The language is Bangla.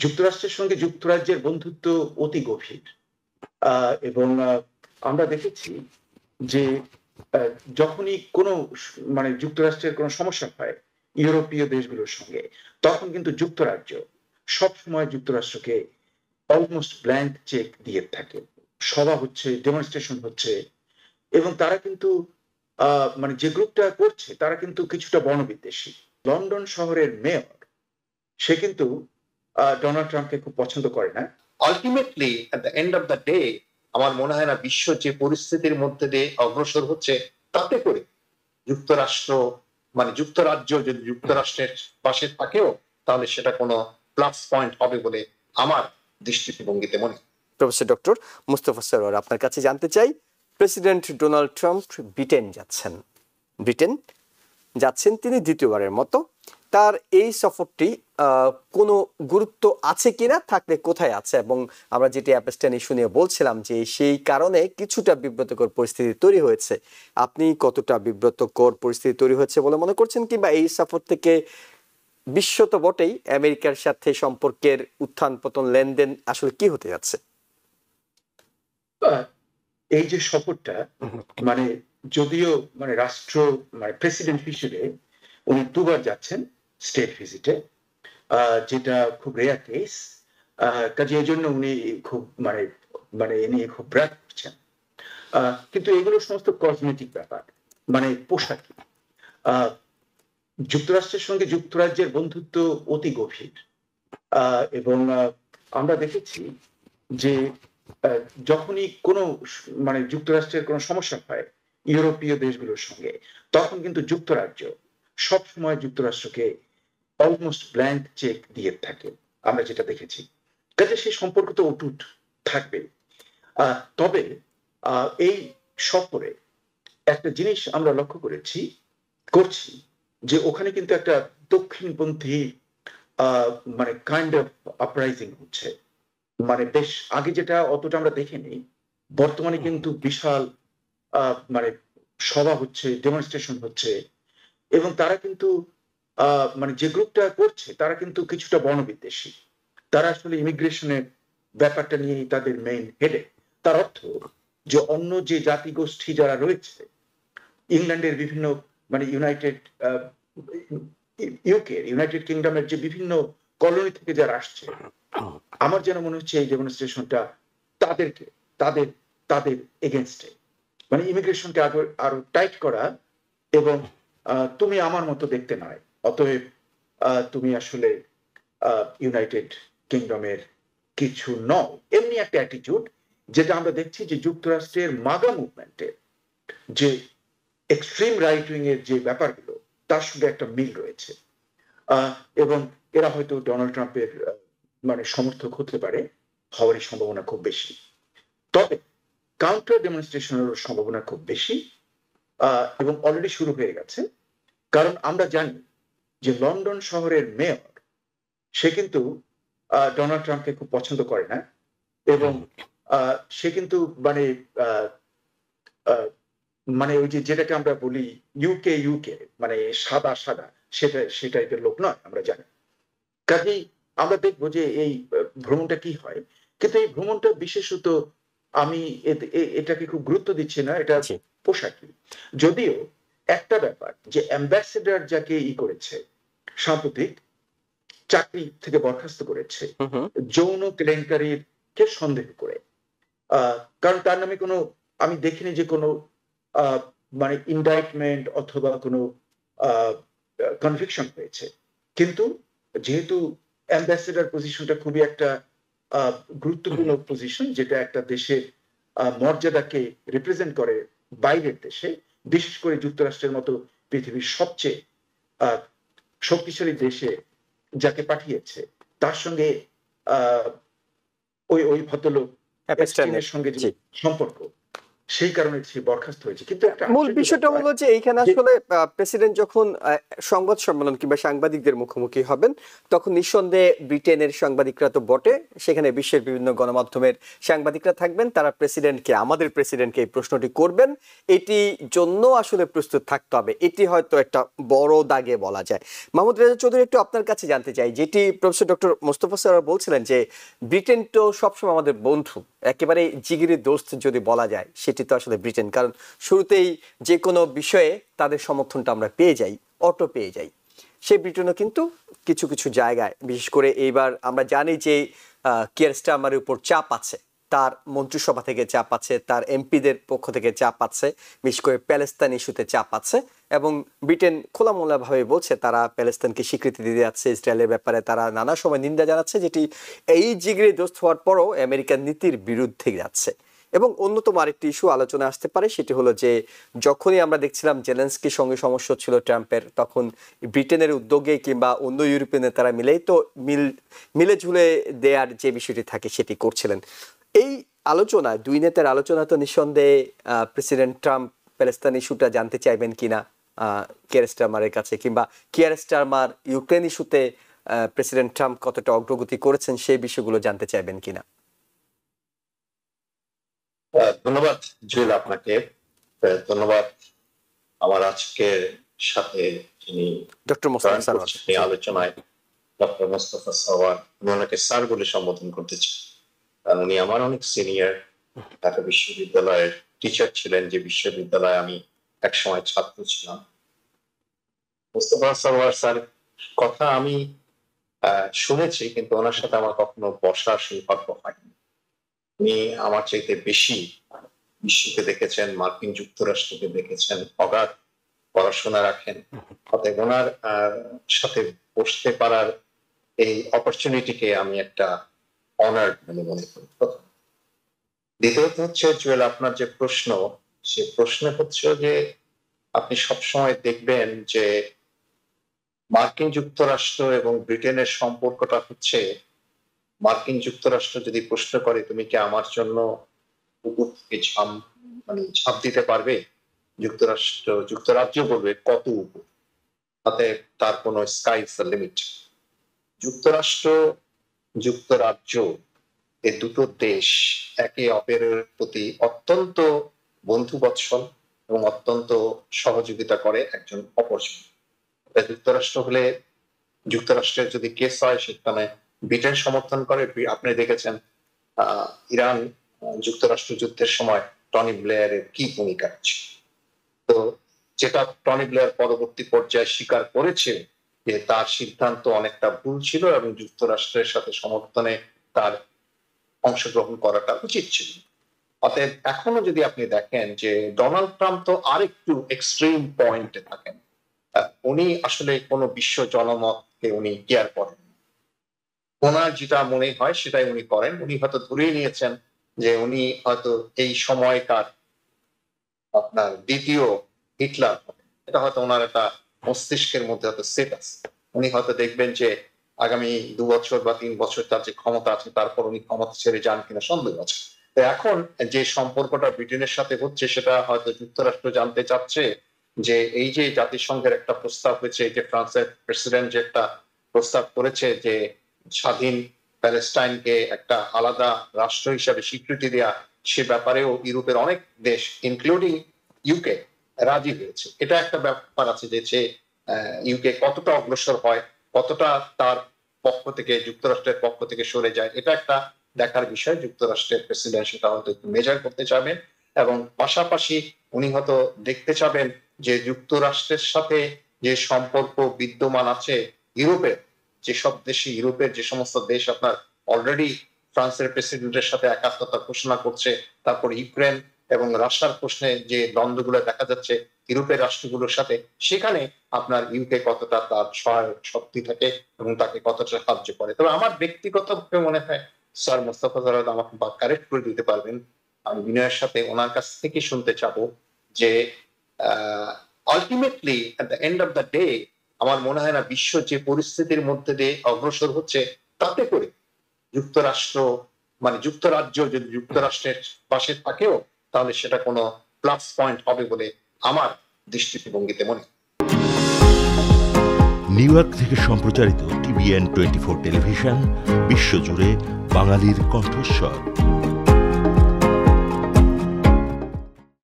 যুক্তরাষ্ট্রের সঙ্গে যুক্তরাজ্যের বন্ধুত্ব অতি গভীর এবং আমরা দেখেছি যে যখনই কোনো মানে যুক্তরাষ্ট্রের কোনো সমস্যা হয় ইউরোপীয় দেশগুলোর সঙ্গে, তখন কিন্তু যুক্তরাজ্য সবসময় যুক্তরাষ্ট্রকে অলমোস্ট ব্ল্যাঙ্ক চেক দিয়ে থাকে। সভা হচ্ছে, ডেমনস্ট্রেশন হচ্ছে, এবং তারা কিন্তু মানে যে গ্রুপটা করছে তারা কিন্তু কিছুটা বর্ণবিদ্বেষী। লন্ডন শহরের মেয়র, সে কিন্তু ডোনাল্ড ট্রাম্পকে খুব পছন্দ করে না। Ultimately at the end of the day আমার মনে হয় না বিশ্ব যে পরিস্থিতির মধ্যে দিয়ে অগ্রসর হচ্ছে, তাতে করে যুক্তরাষ্ট্র মানে যুক্তরাজ্য যদি যুক্তরাষ্ট্রের পাশে থাকেও, তাহলে সেটা কোনো প্লাস পয়েন্ট হবে বলে আমার দৃষ্টিভঙ্গিতে মনে হয়। প্রফেসর ডক্টর মুস্তাফা সরোয়ার, আপনার কাছে জানতে চাই, প্রেসিডেন্ট ডোনাল্ড ট্রাম্প ব্রিটেন যাচ্ছেন তিনি দ্বিতীয়বারের মতো। তার এই সফরটি কোনো গুরুত্ব আছে কিনা, থাকলে কোথায় আছে? এবং আমরা যেটি অ্যাপেস্টানি শুনে বলছিলাম যে সেই কারণে কিছুটা বিব্রতকর পরিস্থিতি তৈরি হয়েছে। আপনি কতটা বিব্রতকর পরিস্থিতি তৈরি হয়েছে বলে মনে করছেন, কিংবা এই সফর থেকে বিশ্ব তো বটেই, আমেরিকার সাথে সম্পর্কের উত্থান পতন, লেনদেন আসলে কি হতে যাচ্ছে? এই যে সফরটা, মানে যদিও মানে রাষ্ট্র মানে প্রেসিডেন্ট হিসেবে উনি দুবার যাচ্ছেন স্টেট ভিজিটে, যেটা খুব রেয়ার কেস, কাজে এই জন্য উনি খুব মানে মানে এ নিয়ে খুব ব্র্যাক করছেন। কিন্তু এগুলো সমস্ত কসমেটিক ব্যাপার, মানে পোশাকি। যুক্তরাষ্ট্রের সঙ্গে যুক্তরাজ্যের বন্ধুত্ব অতি গভীর এবং আমরা দেখেছি যে যখনই কোনো মানে যুক্তরাষ্ট্রের কোনো সমস্যা হয় ইউরোপীয় দেশগুলোর সঙ্গে, তখন কিন্তু যুক্তরাজ্য সবসময় যুক্তরাষ্ট্রকে অলমোস্ট ব্ল্যাঙ্ক চেক দিয়ে থাকে, আমরা যেটা দেখেছি। কাজে সেই সম্পর্ক তো অটুট থাকবে। তবে এই সফরে একটা জিনিস আমরা লক্ষ্য করছি যে ওখানে কিন্তু একটা দক্ষিণপন্থী মানে কাইন্ড অফ আপরাইজিং হচ্ছে। মানে বেশ আগে যেটা অতটা আমরা দেখিনি, বর্তমানে কিন্তু বিশাল মানে সভা হচ্ছে, ডেমনস্ট্রেশন হচ্ছে, এবং তারা কিন্তু মানে যে গ্রুপটা করছে তারা কিন্তু কিছুটা বর্ণবিদ্বেষী। তারা আসলে ইমিগ্রেশনের ব্যাপারটা নিয়েই তাদের মেইন হেডে। তার অর্থ যে অন্য যে জাতিগোষ্ঠী যারা রয়েছে, ইংল্যান্ডের বিভিন্ন মানে ইউনাইটেড কিংডমের যে বিভিন্ন কলোনি থেকে যারা আসছে, আমার যেন মনে হচ্ছে এই ডেমনস্ট্রেশনটা তাদেরকে তাদের তাদের এগেনস্টে, মানে ইমিগ্রেশনকে আরো টাইট করা, এবং তুমি আমার মতো দেখতে নয়, অতএব তুমি আসলে ইউনাইটেড কিংডমের কিছু নও, এমনি একটা অ্যাটিটিউড, যেটা আমরা দেখছি যে যুক্তরাষ্ট্রের মাগা মুভমেন্টের যে এক্সট্রিম রাইট উইং এর যে ব্যাপারগুলো, তার সঙ্গে একটা মিল রয়েছে। এবং এরা হয়তো ডোনাল্ড ট্রাম্পের মানে সমর্থক হতে পারে, হওয়ারই সম্ভাবনা খুব বেশি। তবে কাউন্টার ডেমনস্ট্রেশনের সম্ভাবনা খুব বেশি, এবং অলরেডি শুরু হয়ে গেছে। কারণ আমরা জানি যে লন্ডন শহরের মেয়র, সে কিন্তু ডোনাল্ড ট্রাম্পকে খুব পছন্দ করে না, এবং সে কিন্তু মানে মানে ওই যে যেটাকে আমরা বলি ইউকে মানে সাদা সাদা, সে টাইপের লোক নয়, আমরা জানি। কাজেই আমরা দেখবো যে এই ভ্রমণটা কি হয়। কিন্তু এই ভ্রমণটা বিশেষত আমি এটাকে খুব গুরুত্ব দিচ্ছি না, এটা পোশাকি। যদিও একটা ব্যাপার যে অ্যাম্বাসেডর যাকে করেছে, সাম্প্রতিক চাকরি থেকে বরখাস্ত করেছে যৌন কেলেঙ্কারির কে সন্দেহ করে, কারণ তার নামে কোনো আমি দেখিনি যে কোনো মানে ইনডাইটমেন্ট অথবা কোনো কনভিকশন হয়েছে। কিন্তু যেহেতু অ্যাম্বাসেডর পজিশনটা খুবই একটা গুরুত্বপূর্ণ পজিশন, যেটা একটা দেশের মর্যাদাকে রিপ্রেজেন্ট করে বাইরের দেশে, বিশেষ করে যুক্তরাষ্ট্রের মতো পৃথিবীর সবচেয়ে শক্তিশালী দেশে যাকে পাঠিয়েছে, তার সঙ্গে ওই ভদ্রলোক সঙ্গে যে সম্পর্ক, সেই কারণে সে বরখাস্ত হয়েছে। কিন্তু একটা মূল আশ্চর্য বিষয়টা ব্যাপার হলো যে এইখানে যে আসলে প্রেসিডেন্ট যখন সংবাদ সম্মেলন কিংবা সাংবাদিকদের মুখোমুখি হবেন, তখন নিঃসন্দেহে ব্রিটেনের সাংবাদিকরা তো বটে, সেখানে বিশ্বের বিভিন্ন গণমাধ্যমের সাংবাদিকরা থাকবেন, তারা প্রেসিডেন্টকে, আমাদের প্রেসিডেন্টকে এই প্রশ্নটি করবেন, এটি জন্য আসলে প্রস্তুত থাকতে হবে। এটি হয়তো একটা বড় দাগে বলা যায়। মাহমুদ রেজা চৌধুরী, একটু আপনার কাছে জানতে চাই, যেটি প্রফেসর ডক্টর মোস্তফা স্যার বলছিলেন যে ব্রিটেন তো সবসময় আমাদের বন্ধু, একেবারে জিগিরি দোস্ত যদি বলা যায়, সেটি তো আসলে ব্রিটেন। কারণ শুরুতেই যে কোনো বিষয়ে তাদের সমর্থনটা আমরা পেয়ে যাই, অটো পেয়ে যাই। সে ব্রিটেনও কিন্তু কিছু কিছু জায়গায়, বিশেষ করে এইবার আমরা জানি যে কিয়ার স্টারমারের উপর চাপ আছে, তার মন্ত্রিসভা থেকে চাপ আছে, তার এমপিদের পক্ষ থেকে চাপ আছে, বিশেষ করে প্যালেস্তান ইস্যুতে চাপ আছে, এবং ব্রিটেন খোলামোলাভাবে বলছে তারা প্যালেস্তানকে স্বীকৃতি দিতে যাচ্ছে, ইসরায়েলের ব্যাপারে তারা নানা সময় নিন্দা জানাচ্ছে, যেটি এই জিগরি দোস্ত হওয়ার পরও আমেরিকার নীতির বিরুদ্ধে যাচ্ছে। এবং অন্যতম আরেকটি ইস্যু আলোচনা আসতে পারে, সেটি হলো যে যখনই আমরা দেখছিলাম জেলেন্সকির সঙ্গে সমস্যা ছিল ট্রাম্পের, তখন ব্রিটেনের উদ্যোগে কিংবা অন্য ইউরোপীয় নেতারা মিলেই তো মিলে ঝুলে দেয়ার যে বিষয়টি থাকে সেটি করছিলেন। এই আলোচনা, দুই নেতার আলোচনা তো নিঃসন্দেহে প্রেসিডেন্ট ট্রাম্প প্যালেস্তান ইস্যুটা জানতে চাইবেন কিনা কিয়ার স্টারমারের কাছে, কিংবা কিয়ার স্টারমার ইউক্রেন ইস্যুতে প্রেসিডেন্ট ট্রাম্প কতটা অগ্রগতি করেছেন সেই বিষয়গুলো জানতে চাইবেন কিনা। ধন্যবাদ জুয়েল আপনাকে। ধন্যবাদ আমার আজকের সাথে যিনি ডক্টর মোস্তফা সারওয়ার এই আলোচনায়, ডক্টর মোস্তফা সারওয়ার। আমি ওনাকে স্যার বলে সম্বোধন করতে চাই, কারণ উনি আমার অনেক সিনিয়র, ঢাকা বিশ্ববিদ্যালয়ের টিচার ছিলেন, যে বিশ্ববিদ্যালয়ে আমি একসময় ছাত্র ছিলাম। মোস্তফা সারওয়ার স্যার কথা আমি শুনেছি, কিন্তু ওনার সাথে আমার কখনো বসার সৌভাগ্য হয়নি। উনি আমার চাইতে বেশি বিশ্বকে দেখেছেন, মার্কিন যুক্তরাষ্ট্রকে দেখেছেন, অগাধ পড়াশোনা রাখেন। অতএব ওনার সাথে বসতে পারার এই অপরচুনিটিকে আমি একটা অনার মানে মনে করি। দ্বিতীয়ত হচ্ছে জুয়েল, আপনার যে প্রশ্ন, সে প্রশ্ন হচ্ছে যে আপনি সবসময় দেখবেন যে মার্কিন যুক্তরাষ্ট্র এবং ব্রিটেনের সম্পর্কটা হচ্ছে, মার্কিন যুক্তরাষ্ট্র যদি প্রশ্ন করে তুমি কি আমার জন্য উপর থেকে ঝাঁপ দিতে পারবে, যুক্তরাজ্য বলবে কত উপর, তাতে তার কোনো স্কাই ইজ দ্য লিমিট। যুক্তরাষ্ট্র, যুক্তরাজ্য, এই দুটো দেশ একে অপরের প্রতি অত্যন্ত বন্ধুবৎসল এবং অত্যন্ত সহযোগিতা করে একজন অপর সঙ্গে। যুক্তরাষ্ট্র হলে, যুক্তরাষ্ট্রের যদি কেস হয় সেখানে ব্রিটেন সমর্থন করে। আপনি দেখেছেন ইরান যুক্তরাষ্ট্র যুদ্ধের সময় টনি ব্লেয়ারের কি ভূমিকা ছিল। তো যেটা টনি ব্লেয়ার পরবর্তী পর্যায়ে স্বীকার করেছে যে তার সিদ্ধান্ত অনেকটা ভুল ছিল এবং যুক্তরাষ্ট্রের সাথে সমর্থনে তার অংশগ্রহণ করাটা উচিত ছিল। অতএব এখনো যদি আপনি দেখেন যে ডোনাল্ড ট্রাম্প তো আরেকটু এক্সট্রিম পয়েন্টে থাকেন, উনি আসলে কোনো বিশ্ব জনমতকে উনি কেয়ার করেন, ওনার যেটা মনে হয় সেটাই উনি করেন। উনি হয়তো ধরেই নিয়েছেন যে উনি হয়তো এই সময়কার আপনার দ্বিতীয় হিটলার হবে, এটা হয়তো ওনার একটা মস্তিষ্কের মধ্যে হয়তো সেট আছে। উনি হয়তো দেখবেন যে আগামী 2 বছর বা 3 বছর তার যে ক্ষমতা আছে, তারপর উনি ক্ষমতা ছেড়ে যান কিনা সন্দেহ আছে। তো এখন যে সম্পর্কটা ব্রিটেনের সাথে হচ্ছে, সেটা হয়তো যুক্তরাষ্ট্র জানতে চাচ্ছে যে এই যে জাতিসংঘের একটা প্রস্তাব হয়েছে, যে ফ্রান্সের প্রেসিডেন্ট যে একটা প্রস্তাব করেছে যে স্বাধীন প্যালেস্টাইনকে একটা আলাদা রাষ্ট্র হিসাবে স্বীকৃতি দেয়া, সে ব্যাপারেও ইউরোপের অনেক দেশ ইনক্লুডিং ইউকে রাজি হয়েছে। এটা একটা ব্যাপার আছে যে সে ইউকে কতটা অগ্রসর হয়, কতটা তার পক্ষ থেকে, যুক্তরাষ্ট্রের পক্ষ থেকে সরে যায়, এটা একটা দেখার বিষয়। যুক্তরাষ্ট্রের প্রেসিডেন্ট সেটা হয়তো একটু মেজার করতে চাবেন, এবং পাশাপাশি উনি হয়তো দেখতে চাবেন যে যুক্তরাষ্ট্রের সাথে যে সম্পর্ক বিদ্যমান আছে ইউরোপের যেসব দেশে, ইউরোপের যে সমস্ত দেশ আপনার অলরেডি ফ্রান্সের প্রেসিডেন্টের সাথে একাত্মতা ঘোষণা করছে, তারপর ইউক্রেন এবং রাশিয়ার প্রশ্নে যে দ্বন্দ্বগুলো দেখা যাচ্ছে ইউরোপের রাষ্ট্রগুলোর সাথে, সেখানে আপনার ইউকে কতটা তার সহায়ক শক্তি থাকে এবং তাকে কতটা সাহায্য করে। তবে আমার ব্যক্তিগতভাবে মনে হয় স্যার মোস্তফা সারওয়ার আমাকে কারেক্ট করে দিতে পারবেন, আমি বিনয়ের সাথে ওনার কাছ থেকে শুনতে চাবো যে ultimately at the end of the day আমার মনে হয় না বিশ্ব যে পরিস্থিতির মধ্যে দিয়ে অগ্রসর হচ্ছে, তাতে করে যুক্তরাষ্ট্র যুক্তরাজ্য যদি যুক্তরাষ্ট্রের পাশে থাকেও, তাহলে সেটা কোনো প্লাস পয়েন্ট হবে বলে আমার দৃষ্টিভঙ্গিতে মনে হয়। নিউ ইয়র্ক থেকে সম্প্রচারিত TVN 24 টেলিভিশন বিশ্বজুড়ে বাঙালির কণ্ঠস্বর।